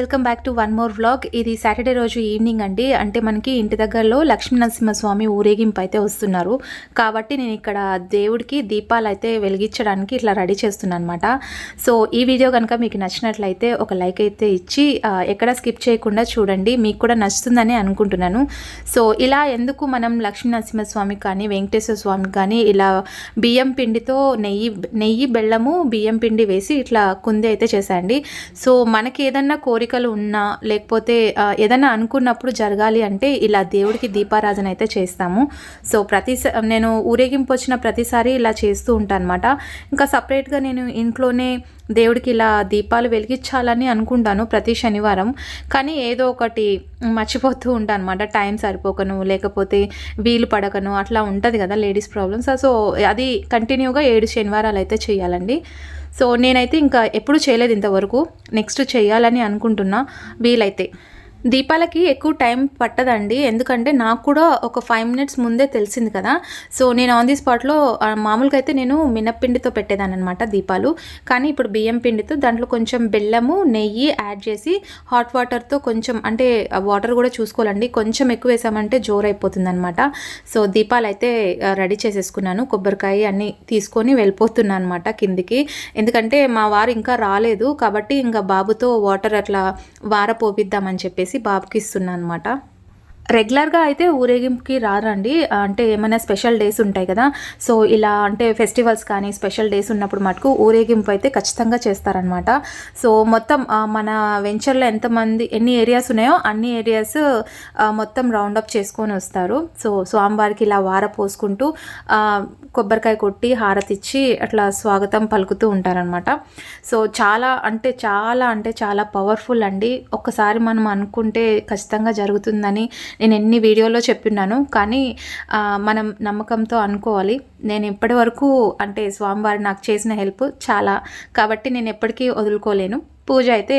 Welcome back to one more vlog. ఇది Saturday రోజు evening అండి. అంటే మనకి ఇంటి దగ్గరలో లక్ష్మీ నరసింహస్వామి ఊరేగింపు అయితే వస్తున్నారు కాబట్టి నేను ఇక్కడ దేవుడికి దీపాలు అయితే వెలిగించడానికి ఇట్లా రెడీ చేస్తున్నాను అనమాట. సో ఈ వీడియో కనుక మీకు నచ్చినట్లయితే ఒక లైక్ అయితే ఇచ్చి ఎక్కడ స్కిప్ చేయకుండా చూడండి, మీకు కూడా నచ్చుతుందని అనుకుంటున్నాను. సో ఇలా ఎందుకు మనం లక్ష్మీ నరసింహస్వామి కానీ వెంకటేశ్వర స్వామి కానీ ఇలా బియ్యం పిండితో నెయ్యి బెల్లము బియ్యం పిండి వేసి ఇట్లా కుంది అయితే చేశాండి. సో మనకి ఏదన్నా కోరికలు ఉన్నా లేకపోతే ఏదన్నా అనుకున్నప్పుడు జరగాలి అంటే ఇలా దేవుడికి దీపారాధన అయితే చేస్తాము. సో నేను ఊరేగింపు వచ్చిన ప్రతిసారి ఇలా చేస్తూ ఉంటాను అనమాట. ఇంకా సపరేట్గా నేను ఇంట్లోనే దేవుడికి ఇలా దీపాలు వెలిగించాలని అనుకుంటాను ప్రతి శనివారం, కానీ ఏదో ఒకటి మర్చిపోతూ ఉంటాను అనమాట. టైం సరిపోకను లేకపోతే వీలు పడకను అట్లా ఉంటుంది కదా లేడీస్ ప్రాబ్లమ్స్. సో అది కంటిన్యూగా 7 శనివారాలు అయితే చేయాలండి. సో నేనైతే ఇంకా ఎప్పుడు చేయలేదు ఇంతవరకు, నెక్స్ట్ చేయాలని అనుకుంటున్నా వీలైతే. దీపాలకి ఎక్కువ టైం పట్టదండి, ఎందుకంటే నాకు కూడా ఒక 5 minutes ముందే తెలిసింది కదా. సో నేను ఆన్ ది స్పాట్లో మామూలుగా అయితే నేను మినప్పిండితో పెట్టేదాన్ని అనమాట దీపాలు, కానీ ఇప్పుడు బియ్యం పిండితో దాంట్లో కొంచెం బెల్లము నెయ్యి యాడ్ చేసి హాట్ వాటర్తో కొంచెం, అంటే వాటర్ కూడా చూసుకోవాలండి, కొంచెం ఎక్కువ వేసామంటే జోరైపోతుంది అనమాట. సో దీపాలు అయితే రెడీ చేసేసుకున్నాను, కొబ్బరికాయ అన్నీ తీసుకొని వెళ్ళిపోతున్నాను అనమాట కిందికి. ఎందుకంటే మా వారు ఇంకా రాలేదు కాబట్టి ఇంకా బాబుతో వాటర్ అట్లా వారపోపిద్దామని చెప్పేసి బాబుకి ఇస్తున్నాను అనమాట. రెగ్యులర్గా అయితే ఊరేగింపుకి రారండి, అంటే ఏమైనా స్పెషల్ డేస్ ఉంటాయి కదా. సో ఇలా అంటే ఫెస్టివల్స్ కానీ స్పెషల్ డేస్ ఉన్నప్పుడు మటుకు ఊరేగింపు అయితే ఖచ్చితంగా చేస్తారనమాట. సో మొత్తం మన వెంచర్లో ఎన్ని ఏరియాస్ ఉన్నాయో అన్ని ఏరియాస్ మొత్తం రౌండప్ చేసుకొని వస్తారు. సో స్వామివారికి ఇలా వార పోసుకుంటూ కొబ్బరికాయ కొట్టి హారతిచ్చి అట్లా స్వాగతం పలుకుతూ ఉంటారనమాట. సో చాలా పవర్ఫుల్ అండి. ఒక్కసారి మనం అనుకుంటే ఖచ్చితంగా జరుగుతుందని నేను ఎన్ని వీడియోలో చెప్పిన్నాను, కానీ మనం నమ్మకంతో అనుకోవాలి. నేను ఇప్పటి వరకు అంటే స్వామివారు నాకు చేసిన హెల్ప్ చాలా, కాబట్టి నేను ఎప్పటికీ వదులుకోలేను. పూజ అయితే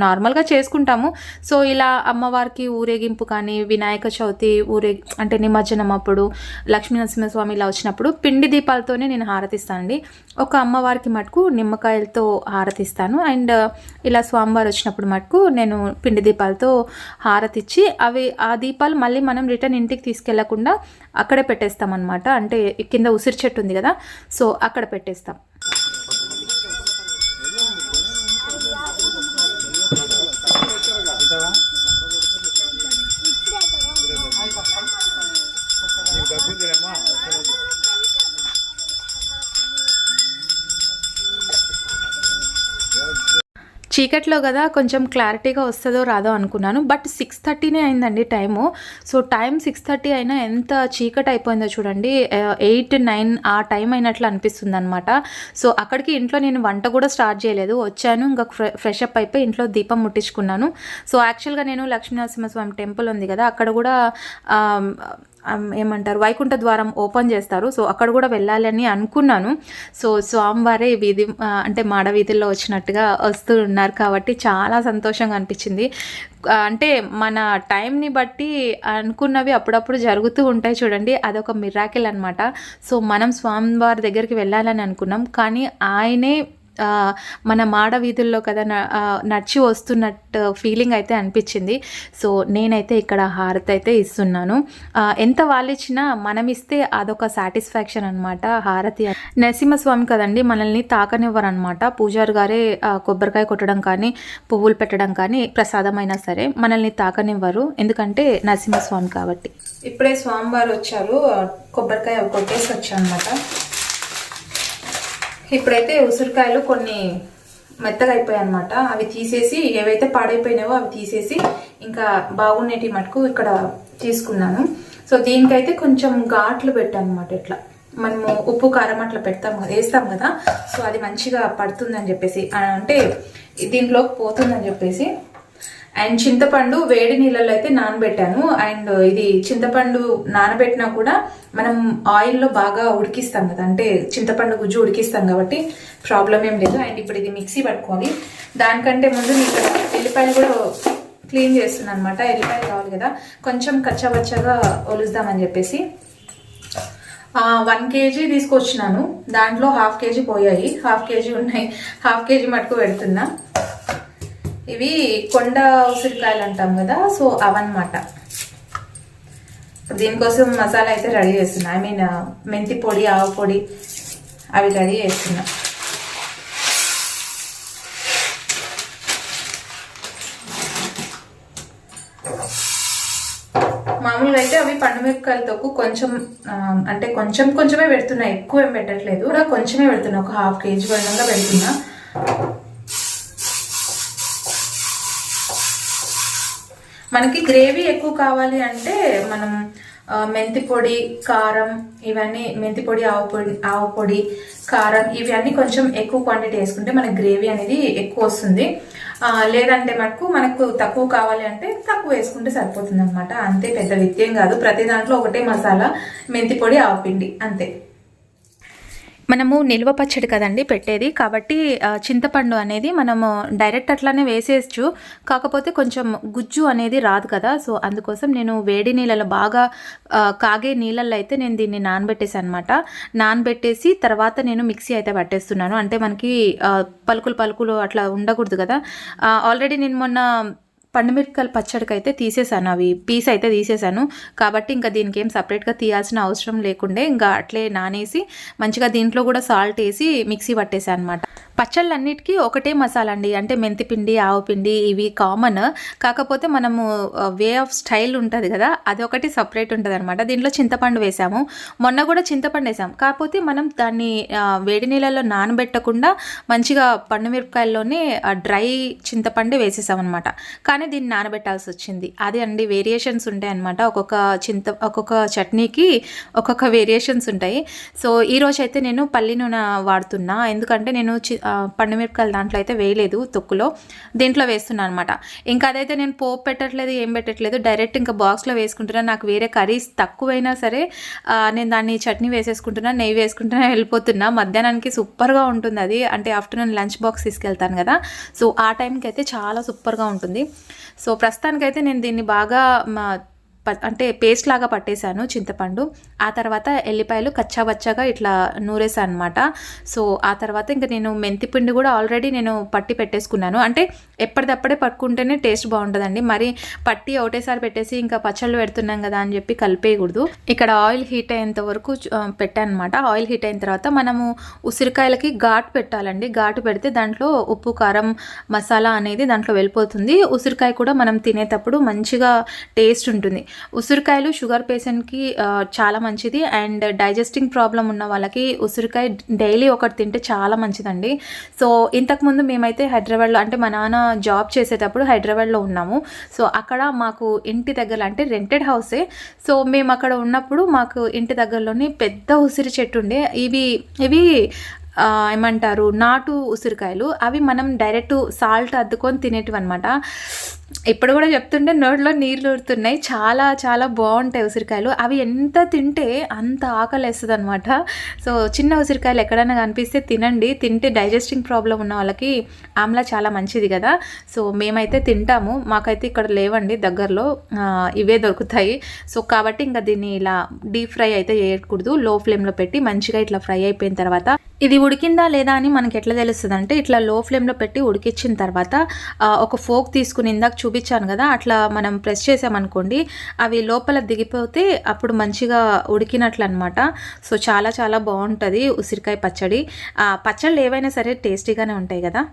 నార్మల్గా చేసుకుంటాము. సో ఇలా అమ్మవారికి ఊరేగింపు కానీ వినాయక చవితి అంటే నిమజ్జనం అప్పుడు లక్ష్మీ నరసింహస్వామి ఇలా వచ్చినప్పుడు పిండి దీపాలతోనే నేను హారతిస్తానండి. ఒక అమ్మవారికి మటుకు నిమ్మకాయలతో హారతిస్తాను, అండ్ ఇలా స్వామివారు వచ్చినప్పుడు మటుకు నేను పిండి దీపాలతో హారతిచ్చి ఆ దీపాలు మళ్ళీ మనం రిటర్న్ ఇంటికి తీసుకెళ్లకుండా అక్కడే పెట్టేస్తాం అనమాట. అంటే కింద ఉసిరి చెట్టు ఉంది కదా, సో అక్కడ పెట్టేస్తాం. చీకట్లో కదా కొంచెం క్లారిటీగా వస్తుందో రాదో అనుకున్నాను, బట్ 6:30 అయిందండి టైము. సో టైం 6:30 అయినా ఎంత చీకటి అయిపోయిందో చూడండి, 8-9 ఆ టైం అయినట్లు అనిపిస్తుంది అనమాట. సో అక్కడికి ఇంట్లో నేను వంట కూడా స్టార్ట్ చేయలేదు, వచ్చాను ఇంకా ఫ్రెష్ అప్ అయిపోయి ఇంట్లో దీపం ముట్టించుకున్నాను. సో యాక్చువల్గా నేను లక్ష్మీనరసింహస్వామి టెంపుల్ ఉంది కదా, అక్కడ కూడా ఏమంటారు వైకుంఠ ద్వారం ఓపెన్ చేస్తారు. సో అక్కడ కూడా వెళ్ళాలని అనుకున్నాను. సో స్వామివారే వీధి అంటే మాడ వీధుల్లో వచ్చినట్టుగా వస్తూ ఉన్నారు కాబట్టి చాలా సంతోషంగా అనిపించింది. అంటే మన టైంని బట్టి అనుకున్నవి అప్పుడప్పుడు జరుగుతూ ఉంటాయి చూడండి, అదొక మిరాకిల్ అనమాట. సో మనం స్వామివారి దగ్గరికి వెళ్ళాలని అనుకున్నాం, కానీ ఆయనే మన మాడ వీధుల్లో కదా నడిచి వస్తున్నట్టు ఫీలింగ్ అయితే అనిపించింది. సో నేనైతే ఇక్కడ హారతి అయితే ఇస్తున్నాను. ఎంత వాళ్ళు ఇచ్చినా మనం ఇస్తే అదొక సాటిస్ఫాక్షన్ అనమాట. హారతి నరసింహస్వామి కదండి, మనల్ని తాకనివ్వరు అనమాట. పూజారి గారే కొబ్బరికాయ కొట్టడం కానీ పువ్వులు పెట్టడం కానీ ప్రసాదమైనా సరే మనల్ని తాకనివ్వరు, ఎందుకంటే నరసింహస్వామి కాబట్టి. ఇప్పుడే స్వామివారు వచ్చారు, కొబ్బరికాయ కొట్టేసి వచ్చాను అనమాట. ఇప్పుడైతే ఉసిరికాయలు కొన్ని మెత్తగా అయిపోయాయి అనమాట, అవి తీసేసి ఏవైతే పాడైపోయినావో అవి తీసేసి ఇంకా బాగున్నటి మటుకు ఇక్కడ తీసుకున్నాను. సో దీనికైతే కొంచెం ఘాట్లు పెట్టాను అనమాట. ఇట్లా మనము ఉప్పు కారం అట్లా వేస్తాం కదా, సో అది మంచిగా పడుతుందని చెప్పేసి, అంటే దీంట్లోకి పోతుందని చెప్పేసి. అండ్ చింతపండు వేడి నీళ్ళలో అయితే నానబెట్టాను. అండ్ ఇది చింతపండు నానబెట్టినా కూడా మనం ఆయిల్లో బాగా ఉడికిస్తాం కదా, అంటే చింతపండు గుజ్జు ఉడికిస్తాం కాబట్టి ప్రాబ్లం ఏం లేదు. అండ్ ఇప్పుడు ఇది మిక్సీ పట్టుకోవాలి. దానికంటే ముందు ఇక్కడ ఎల్లిపాయలు కూడా క్లీన్ చేస్తున్నాను అనమాట. ఎల్లిపాయలు కావాలి కదా, కొంచెం కచ్చబచ్చగా ఒలుద్దామని చెప్పేసి 1 kg తీసుకొచ్చినాను. దాంట్లో 1/2 kg పోయాయి, 1/2 kg ఉన్నాయి, 1/2 kg మటుకు పెడుతున్నా. ఇవి కొండ ఉసిరికాయలు అంటాం కదా, సో అవన్నమాట. దీనికోసం మసాలా అయితే రెడీ చేస్తున్నా, ఐ మీన్ మెంతి పొడి, ఆవు పొడి అవి రెడీ చేస్తున్నా. మామూలుగా అయితే అవి పండుమిరపకాయలతో కొంచెం అంటే కొంచెమే పెడుతున్నా, ఎక్కువ ఏం పెట్టట్లేదు, కూడా కొంచెమే పెడుతున్నా, ఒక 1/2 kg విధంగా పెడుతున్నా. మనకి గ్రేవీ ఎక్కువ కావాలి అంటే మనం మెంతి పొడి, కారం ఇవన్నీ, మెంతి పొడి, ఆవు పొడి, కారం ఇవన్నీ కొంచెం ఎక్కువ క్వాంటిటీ వేసుకుంటే మనకి గ్రేవీ అనేది ఎక్కువ వస్తుంది. లేదంటే మనకు తక్కువ కావాలి అంటే తక్కువ వేసుకుంటే సరిపోతుంది అనమాట. అంతే, పెద్ద విత్యం కాదు. ప్రతి దాంట్లో ఒకటే మసాలా, మెంతి పొడి, ఆవు పిండి అంతే. మనము నిల్వ పచ్చడి కదండి పెట్టేది, కాబట్టి చింతపండు అనేది మనము డైరెక్ట్ అట్లానే వేసేయచ్చు. కాకపోతే కొంచెం గుజ్జు అనేది రాదు కదా, సో అందుకోసం నేను వేడి నీళ్ళలో బాగా కాగే నీళ్ళల్లో అయితే నేను దీన్ని నానబెట్టేసాను అనమాట. నానబెట్టేసి తర్వాత నేను మిక్సీ అయితే పట్టేస్తున్నాను. అంటే మనకి పలుకులు అట్లా ఉండకూడదు కదా. ఆల్రెడీ నేను మొన్న పండుమిరపకాయల పచ్చడికి అయితే తీసేసాను, అవి పీస్ అయితే తీసేసాను. కాబట్టి ఇంకా దీనికి ఏం సపరేట్గా తీయాల్సిన అవసరం లేకుండే, ఇంకా అట్లే నానేసి మంచిగా దీంట్లో కూడా సాల్ట్ వేసి మిక్సీ పట్టేసాను అనమాట. పచ్చళ్ళన్నిటికీ ఒకటే మసాలా అండి, అంటే మెంతిపిండి, ఆవు పిండి ఇవి కామన్. కాకపోతే మనము వే ఆఫ్ స్టైల్ ఉంటుంది కదా, అది ఒకటి సపరేట్ ఉంటుంది అనమాట. దీంట్లో చింతపండు వేసాము, మొన్న కూడా చింతపండు వేసాము. కాకపోతే మనం దాన్ని వేడి నీళ్ళలో నానబెట్టకుండా మంచిగా పండుమిరపకాయల్లోనే డ్రై చింతపండు వేసేసాం అనమాట. కానీ దీన్ని నానబెట్టాల్సి వచ్చింది. అది అండి, వేరియేషన్స్ ఉంటాయి అనమాట. ఒక్కొక్క చట్నీకి ఒక్కొక్క వేరియేషన్స్ ఉంటాయి. సో ఈరోజు అయితే నేను పల్లి నూనె వాడుతున్నా, ఎందుకంటే నేను పండుమిరపకాయలు దాంట్లో అయితే వేయలేదు, తొక్కులో దీంట్లో వేస్తున్నాను అనమాట. ఇంకా అదైతే నేను పోపు పెట్టట్లేదు, ఏం పెట్టట్లేదు, డైరెక్ట్ ఇంకా బాక్స్లో వేసుకుంటున్నా. నాకు వేరే కర్రీస్ తక్కువైనా సరే నేను దాన్ని చట్నీ వేసేసుకుంటున్నా, నెయ్యి వేసుకుంటున్నా, వెళ్ళిపోతున్నా. మధ్యాహ్నానికి సూపర్గా ఉంటుంది అది, అంటే ఆఫ్టర్నూన్ లంచ్ బాక్స్ తీసుకెళ్తాను కదా, సో ఆ టైంకి అయితే చాలా సూపర్గా ఉంటుంది. సో ప్రస్తుతానికైతే నేను దీన్ని బాగా అంటే పేస్ట్ లాగా పట్టేశాను చింతపండు. ఆ తర్వాత ఎల్లిపాయలు కచ్చాబచ్చాగా ఇట్లా నూరేసాను అనమాట. సో ఆ తర్వాత ఇంకా నేను మెంతిపిండి కూడా ఆల్రెడీ నేను పట్టి పెట్టేసుకున్నాను. అంటే ఎప్పటిదప్పుడే పట్టుకుంటేనే టేస్ట్ బాగుంటుందండి, మరి పట్టి ఒకటేసారి పెట్టేసి ఇంకా పచ్చళ్ళు పెడుతున్నాం కదా అని చెప్పి కలిపేయకూడదు. ఇక్కడ ఆయిల్ హీట్ అయ్యేంత వరకు పెట్టాను అనమాట. ఆయిల్ హీట్ అయిన తర్వాత మనము ఉసిరికాయలకి ఘాటు పెట్టాలండి. ఘాటు పెడితే దాంట్లో ఉప్పు, కారం, మసాలా అనేది దాంట్లో వెళ్ళిపోతుంది. ఉసిరికాయ కూడా మనం తినేటప్పుడు మంచిగా టేస్ట్ ఉంటుంది. ఉసిరికాయలు షుగర్ పేషెంట్కి చాలా మంచిది, అండ్ డైజెస్టింగ్ ప్రాబ్లం ఉన్న వాళ్ళకి ఉసిరికాయ డైలీ ఒకటి తింటే చాలా మంచిదండి. సో ఇంతకుముందు మేమైతే హైదరాబాద్లో, అంటే మా నాన్న జాబ్ చేసేటప్పుడు హైదరాబాద్లో ఉన్నాము. సో అక్కడ మాకు ఇంటి దగ్గర, అంటే రెంటెడ్ హౌసే, సో మేము అక్కడ ఉన్నప్పుడు మాకు ఇంటి దగ్గరలోని పెద్ద ఉసిరి చెట్టు ఉండే. ఇవి ఏమంటారు, నాటు ఉసిరికాయలు. అవి మనం డైరెక్ట్ సాల్ట్ అద్దుకొని తినేటివి అనమాట. ఇప్పుడు కూడా చెప్తుంటే నోట్లో నీళ్ళు ఊరుతున్నాయి. చాలా చాలా బాగుంటాయి ఉసిరికాయలు. అవి ఎంత తింటే అంత ఆకలి వేస్తుంది అనమాట. సో చిన్న ఉసిరికాయలు ఎక్కడైనా కనిపిస్తే తినండి. తింటే డైజెస్టింగ్ ప్రాబ్లం ఉన్న వాళ్ళకి ఆమ్లా చాలా మంచిది కదా. సో మేమైతే తింటాము, మాకైతే ఇక్కడ లేవండి దగ్గరలో, ఇవే దొరుకుతాయి. సో కాబట్టి ఇంకా దీన్ని ఇలా డీప్ ఫ్రై అయితే చేయకూడదు, లో ఫ్లేమ్లో పెట్టి మంచిగా ఇట్లా ఫ్రై అయిపోయిన తర్వాత ఇది ఉడికిందా లేదా అని మనకి ఎట్లా తెలుస్తుంది అంటే, ఇట్లా లో ఫ్లేమ్లో పెట్టి ఉడికించిన తర్వాత ఒక ఫోక్ తీసుకుని, ఇందాక చూపించాను కదా, అట్లా మనం ప్రెస్ చేసామనుకోండి, అవి లోపల దిగిపోతే అప్పుడు మంచిగా ఉడికినట్లు అనమాట. సో చాలా చాలా బాగుంటుంది ఉసిరికాయ పచ్చడి. పచ్చళ్ళు ఏవైనా సరే టేస్టీగానే ఉంటాయి కదా.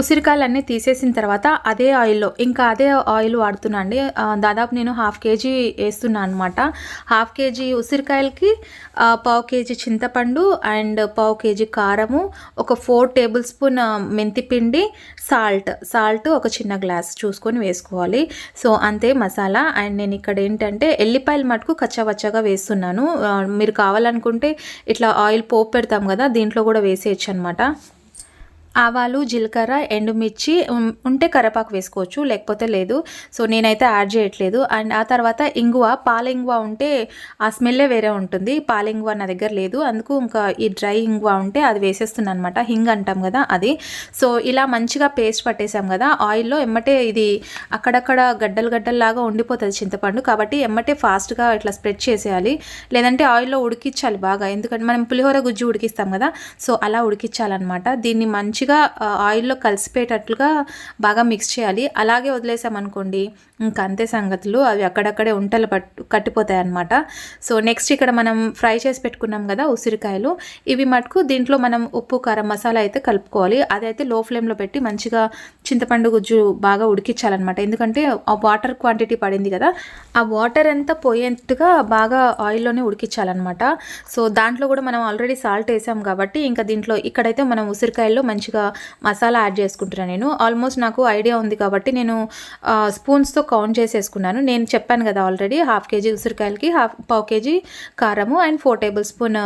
ఉసిరికాయలన్నీ తీసేసిన తర్వాత అదే ఆయిల్ వాడుతున్నా అండి. దాదాపు నేను 1/2 kg వేస్తున్నాను అనమాట. 1/2 kg ఉసిరికాయలకి 1/4 kg చింతపండు అండ్ 1/4 kg కారము, ఒక 4 టేబుల్ స్పూన్ మెంతిపిండి, సాల్ట్ ఒక చిన్న గ్లాస్ చూసుకొని వేసుకోవాలి. సో అంతే మసాలా. అండ్ నేను ఇక్కడ ఏంటంటే ఎల్లిపాయలు మటుకు కచ్చాబచ్చాగా వేస్తున్నాను. మీరు కావాలనుకుంటే ఇట్లా ఆయిల్ పోపు పెడతాం కదా, దీంట్లో కూడా వేసేయచ్చు అనమాట. ఆవాలు, జీలకర్ర, ఎండుమిర్చి ఉంటే కరివేపాకు వేసుకోవచ్చు, లేకపోతే లేదు. సో నేనైతే యాడ్ చేయట్లేదు. అండ్ ఆ తర్వాత ఇంగువ, పాల ఇంగువ ఉంటే ఆ స్మెల్లే వేరే ఉంటుంది. పాల ఇంగువ నా దగ్గర లేదు, అందుకు ఇంకా ఈ డ్రై ఇంగువ ఉంటే అది వేసేస్తున్నాను అనమాట. హింగ్ అంటాం కదా అది. సో ఇలా మంచిగా పేస్ట్ పట్టేసాం కదా ఆయిల్లో. ఎమ్మటే ఇది అక్కడక్కడ గడ్డల్లాగా ఉండిపోతుంది చింతపండు, కాబట్టి ఎమ్మటే ఫాస్ట్గా ఇట్లా స్ప్రెడ్ చేసేయాలి, లేదంటే ఆయిల్లో ఉడికించాలి బాగా. ఎందుకంటే మనం పులిహోర గుజ్జు ఉడికిస్తాం కదా, సో అలా ఉడికించాలన్నమాట. దీన్ని మంచిగా ఆయిల్లో కలిసిపోయేటట్లుగా బాగా మిక్స్ చేయాలి. అలాగే వదిలేసామనుకోండి ఇంకా అంతే సంగతులు, అవి అక్కడక్కడే ఉంటలు కట్టిపోతాయి అన్నమాట. సో నెక్స్ట్ ఇక్కడ మనం ఫ్రై చేసి పెట్టుకున్నాం కదా ఉసిరికాయలు, ఇవి మటుకు దీంట్లో మనం ఉప్పు, కారం, మసాలా అయితే కలుపుకోవాలి. అదైతే లో ఫ్లేమ్లో పెట్టి మంచిగా చింతపండు గుజ్జు బాగా ఉడికించాలన్నమాట. ఎందుకంటే ఆ వాటర్ క్వాంటిటీ పడింది కదా, ఆ వాటర్ అంతా పోయేట్టుగా బాగా ఆయిల్లోనే ఉడికించాలన్నమాట. సో దాంట్లో కూడా మనం ఆల్రెడీ సాల్ట్ వేసాం కాబట్టి ఇంకా దీంట్లో ఇక్కడైతే మనం ఉసిరికాయల్లో మంచిగా మసాలా యాడ్ చేసుకుంటున్నాను. నేను ఆల్మోస్ట్ నాకు ఐడియా ఉంది కాబట్టి నేను స్పూన్స్తో కౌంట్ చేసేసుకున్నాను. నేను చెప్పాను కదా ఆల్రెడీ, 1/2 kg ఉసిరికాయలకి పావు కేజీ కారము అండ్ 4 టేబుల్ స్పూన్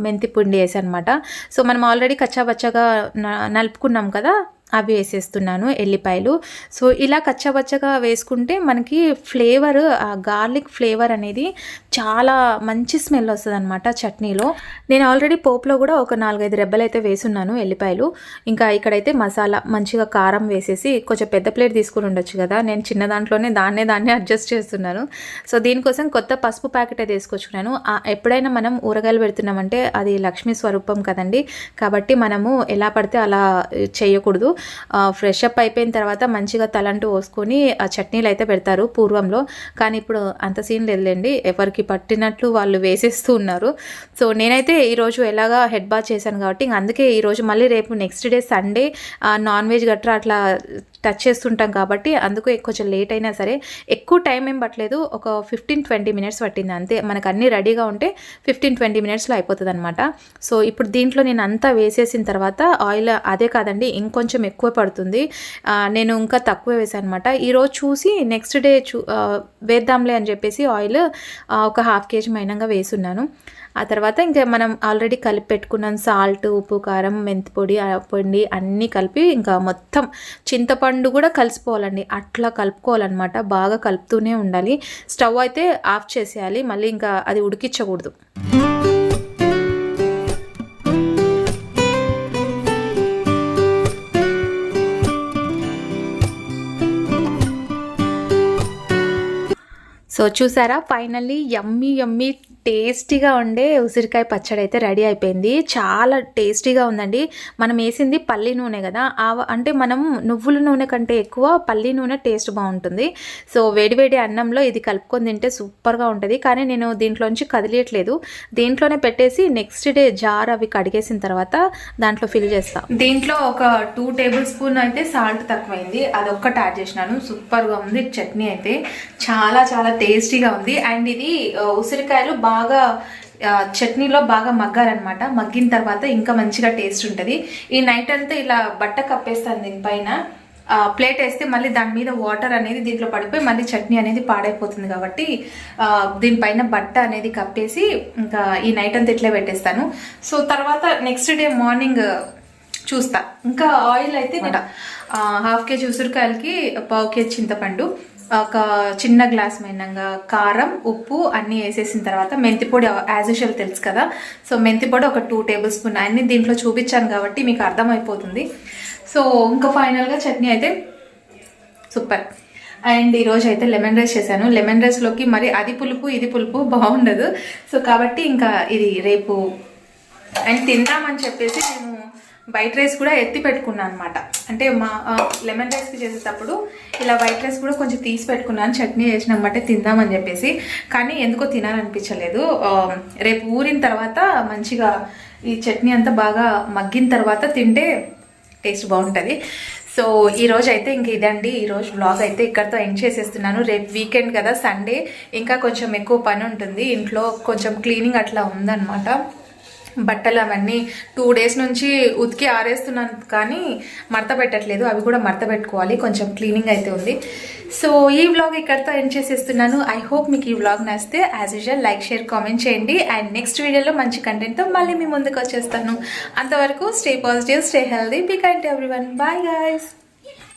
మెంతి పిండి వేసాను అనమాట. సో మనం ఆల్రెడీ కచ్చాబచ్చగా నలుపుకున్నాం కదా, అవి వేసేస్తున్నాను, ఎల్లిపాయలు. సో ఇలా కచ్చాబచ్చగా వేసుకుంటే మనకి ఫ్లేవర్, ఆ గార్లిక్ ఫ్లేవర్ అనేది చాలా మంచి స్మెల్ వస్తుంది అనమాట చట్నీలో. నేను ఆల్రెడీ పోపులో కూడా ఒక 4-5 రెబ్బలు అయితే వేసున్నాను ఎల్లిపాయలు. ఇంకా ఇక్కడైతే మసాలా మంచిగా కారం వేసేసి, కొంచెం పెద్ద ప్లేట్ తీసుకుని ఉండొచ్చు కదా, నేను చిన్న దాంట్లోనే దాన్నే అడ్జస్ట్ చేస్తున్నాను. సో దీనికోసం కొత్త పసుపు ప్యాకెట్ అయితే తీసుకొచ్చుకున్నాను. ఎప్పుడైనా మనం ఊరగాయలు పెడుతున్నామంటే అది లక్ష్మీ స్వరూపం కదండి, కాబట్టి మనము ఎలా పడితే అలా చేయకూడదు. ఫ్రెష్ అప్ అయిపోయిన తర్వాత మంచిగా తలంటూ పోసుకొని ఆ చట్నీలు అయితే పెడతారు పూర్వంలో, కానీ ఇప్పుడు అంత సీన్ లేదులేండి, ఎవరికి పట్టినట్లు వాళ్ళు వేసేస్తూ ఉన్నారు. సో నేనైతే ఈరోజు ఎలాగా హెడ్ బాత్ చేశాను కాబట్టి అందుకే ఈరోజు మళ్ళీ రేపు next day Sunday non veg గట్రా అట్లా టచ్ చేస్తుంటాం కాబట్టి అందుకు కొంచెం లేట్ అయినా సరే, ఎక్కువ టైం ఏం పట్టలేదు, ఒక 15-20 మినిట్స్ పట్టింది అంతే. మనకు అన్నీ రెడీగా ఉంటే 15-20 మినిట్స్లో అయిపోతుంది అనమాట. సో ఇప్పుడు దీంట్లో నేను అంతా వేసేసిన తర్వాత ఆయిల్ అదే కాదండి ఇంకొంచెం ఎక్కువ పడుతుంది, నేను ఇంకా తక్కువ వేసాను అనమాట. ఈరోజు చూసి నెక్స్ట్ డే వేద్దాంలే అని చెప్పేసి ఆయిల్ ఒక 1/2 kg మైనంగా వేసున్నాను. ఆ తర్వాత ఇంకా మనం ఆల్రెడీ కలిపి పెట్టుకున్నాం సాల్ట్, ఉప్పు, కారం, మెంతిపొడి అన్నీ కలిపి ఇంకా మొత్తం చింతపండు కూడా కలిసిపోవాలండి, అట్లా కలుపుకోవాలన్నమాట. బాగా కలుపుతూనే ఉండాలి. స్టవ్ అయితే ఆఫ్ చేసేయాలి, మళ్ళీ ఇంకా అది ఉడికించకూడదు. సో చూసారా, ఫైనల్లీ యమ్మీ టేస్టీగా ఉండే ఉసిరికాయ పచ్చడి అయితే రెడీ అయిపోయింది. చాలా టేస్టీగా ఉందండి. మనం వేసింది పల్లి నూనె కదా, అంటే మనం నువ్వుల నూనె కంటే ఎక్కువ పల్లి నూనె టేస్ట్ బాగుంటుంది. సో వేడివేడి అన్నంలో ఇది కలుపుకొని తింటే సూపర్గా ఉంటుంది. కానీ నేను దీంట్లోంచి కదిలియట్లేదు, దీంట్లోనే పెట్టేసి నెక్స్ట్ డే జార్ అవి కడిగేసిన తర్వాత దాంట్లో ఫిల్ చేస్తాను. దీంట్లో ఒక 2 టేబుల్ స్పూన్ అయితే సాల్ట్ తక్కువైంది, అదొక్కటి యాడ్ చేసినాను. సూపర్గా ఉంది చట్నీ అయితే, చాలా టేస్టీగా ఉంది. అండ్ ఇది ఉసిరికాయలు బాగా చట్నీలో బాగా మగ్గాలన్నమాట. మగ్గిన తర్వాత ఇంకా మంచిగా టేస్ట్ ఉంటుంది. ఈ నైట్ అంతా ఇలా బట్ట కప్పేస్తాను దీనిపైన, ప్లేట్ వేస్తే మళ్ళీ దాని మీద వాటర్ అనేది దీంట్లో పడిపోయి మళ్ళీ చట్నీ అనేది పాడైపోతుంది కాబట్టి దీనిపైన బట్ట అనేది కప్పేసి ఇంకా ఈ నైట్ అంతా ఇట్లా పెట్టేస్తాను. సో తర్వాత నెక్స్ట్ డే మార్నింగ్ చూస్తా. ఇంకా ఆయిల్ అయితే 1/2 kg ఉసిరికాయలకి పావు కేజీ చింతపండు, ఒక చిన్న గ్లాస్ మైనంగా కారం, ఉప్పు అన్నీ వేసేసిన తర్వాత మెంతిపొడి యాజ్ యూజువల్ తెలుసు కదా, సో మెంతిపొడి ఒక 2 టేబుల్ స్పూన్ అన్నీ దీంట్లో చూపించాను కాబట్టి మీకు అర్థమైపోతుంది. సో ఇంకా ఫైనల్గా చట్నీ అయితే సూపర్. అండ్ ఈరోజు అయితే లెమన్ రైస్ చేశాను. లెమన్ రైస్లోకి మరి అది పులుపు ఇది పులుపు బాగుండదు, సో కాబట్టి ఇంకా ఇది రేపు అండ్ తిందామని చెప్పేసి నేను వైట్ రైస్ కూడా ఎత్తి పెట్టుకున్నాను అనమాట. అంటే మా లెమన్ రైస్కి చేసేటప్పుడు ఇలా వైట్ రైస్ కూడా కొంచెం తీసి పెట్టుకున్నాను, చట్నీ చేసినామంటే తిందామని చెప్పేసి. కానీ ఎందుకో తినాలనిపించలేదు. రేపు ఊరిన తర్వాత మంచిగా ఈ చట్నీ అంతా బాగా మగ్గిన తర్వాత తింటే టేస్ట్ బాగుంటుంది. సో ఈరోజు అయితే ఇంక ఇదండి, ఈరోజు వ్లాగ్ అయితే ఇక్కడితో ఎండ్ చేసేస్తున్నాను. రేపు వీకెండ్ కదా, సండే, ఇంకా కొంచెం ఎక్కువ పని ఉంటుంది ఇంట్లో, కొంచెం క్లీనింగ్ అట్లా ఉందన్నమాట. బట్టలు అవన్నీ 2 డేస్ నుంచి ఉతికి ఆరేస్తున్నాను, కానీ మడత పెట్టట్లేదు. అవి కూడా మడత పెట్టుకోవాలి, కొంచెం క్లీనింగ్ అయితే ఉంది. సో ఈ వ్లాగ్ ఇక్కడితో ఎండ్ చేసేస్తున్నాను. ఐ హోప్ మీకు ఈ వ్లాగ్ నచ్చితే as usual like, share, comment చేయండి. అండ్ నెక్స్ట్ వీడియోలో మంచి కంటెంట్తో మళ్ళీ మీ ముందుకు వచ్చేస్తాను. అంతవరకు stay positive, stay healthy, be kind to everyone. Bye guys.